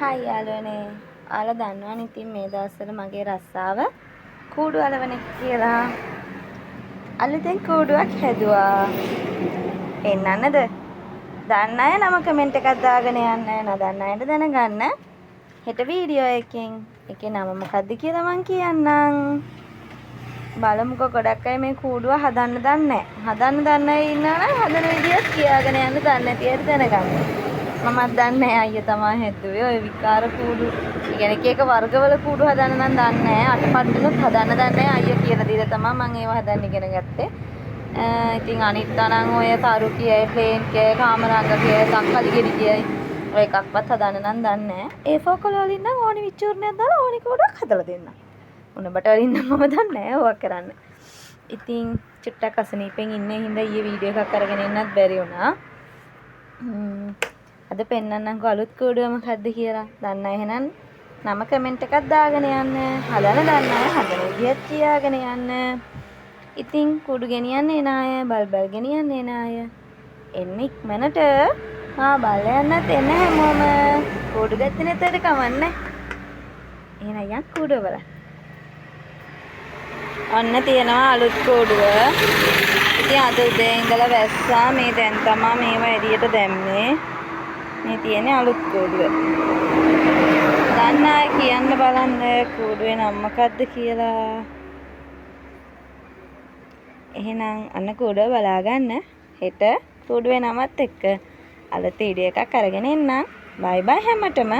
හයි යාළුවනේ. ඔයාලා දන්නවනේ ඉතින් මේ දවස්වල මගේ රස්සාව කූඩු අලවන එක කියලා. අලුතෙන් කූඩුවක් හැදුවා. පෙන්නන්නද? දන්න අය නම කමෙන්ට් එකක් දාගෙන යන්න. නොදන්න අයට දැනගන්න. හෙට වීඩියෝ එකෙන් ඒකේ නම මොකද්ද කියලා මං කියන්නම්. බලමුකෝ ගොඩක් අය මේ කූඩුව හදන්න දන්නේ නැහැ. හදන්න දන්න අය ඉන්නවා නම් හදන විදියත් කියාගෙන යන්න දන්නේ නැති අය දැනගන්න. මමත් දන්නේ නැහැ අයියා තමයි හැදුවේ ඔය විකාර කූඩු. ඒ කියන්නේ එක එක වර්ගවල කූඩු හදන්න නම් දන්නේ නැහැ. අටපට්ටුනුත් හදන්න දන්නේ නැහැ. අයියා කියලා දීලා තමයි මම ඒව හදන්න ඉගෙන ගත්තේ. ඉතින් අනිත් තරම් ඔය තරු කියයි, ප්ලේන් කියයි, කාමරංග කියයි, තක්කලි ගෙඩි කියයි ඔය එකක්වත් හදන්න නම් දන්නේ නැහැ. A4 කෝල වලින් නම් ඕනි විචූර්ණයක් දාලා ඕනි කූඩුවක් හදලා දෙන්න. උණබට වලින් නම් මම දන්නේ නැහැ ඕවා කරන්න. ඉතින් චුට්ටක් අසනීපෙන් ඉන්නේ හින්දා ඊයේ වීඩියෝ එකක් අරගෙන එන්නත් බැරි වුණා. අද පෙන්නන්නම්කෝ අලුත් කූඩුව මොකද්ද කියලා. දන්න අය එහෙනම් නම කමෙන්ට් එකක් දාගෙන යන්න. හදන්න දන්න අය හදන විදියත් කියාගෙන යන්න. ඉතින් කූඩු ගෙනියන්න එන අය, බල්බල් ගෙනියන්න එන අය එන්න ඉක්මනට. බල්ල යන්නත් එන්න හැමෝම. කූඩු ගත්තේ නැතට කමන්නේ. එහෙනම් යන් කූඩුව බලන්න. ඔන්න තියෙනවා අලුත් කූඩුව. ඉතින් අද උදේ ඉඳලා වැස්සා මේ දැන් තමයි මේව එළියට දැම්මේ. මේ තියෙන්නේ අලුත් කූඩුව. දන්න අය කියන්න බලන්න කූඩුවේ නම මොකද්ද කියලා. එහෙනම් අන්න කූඩුව බලා ගන්න. හෙට කූඩුවේ නමත් එක්ක අලුත් වීඩියෝ එකක් අරගෙන එන්නම්. බයි බයි හැමතෙම.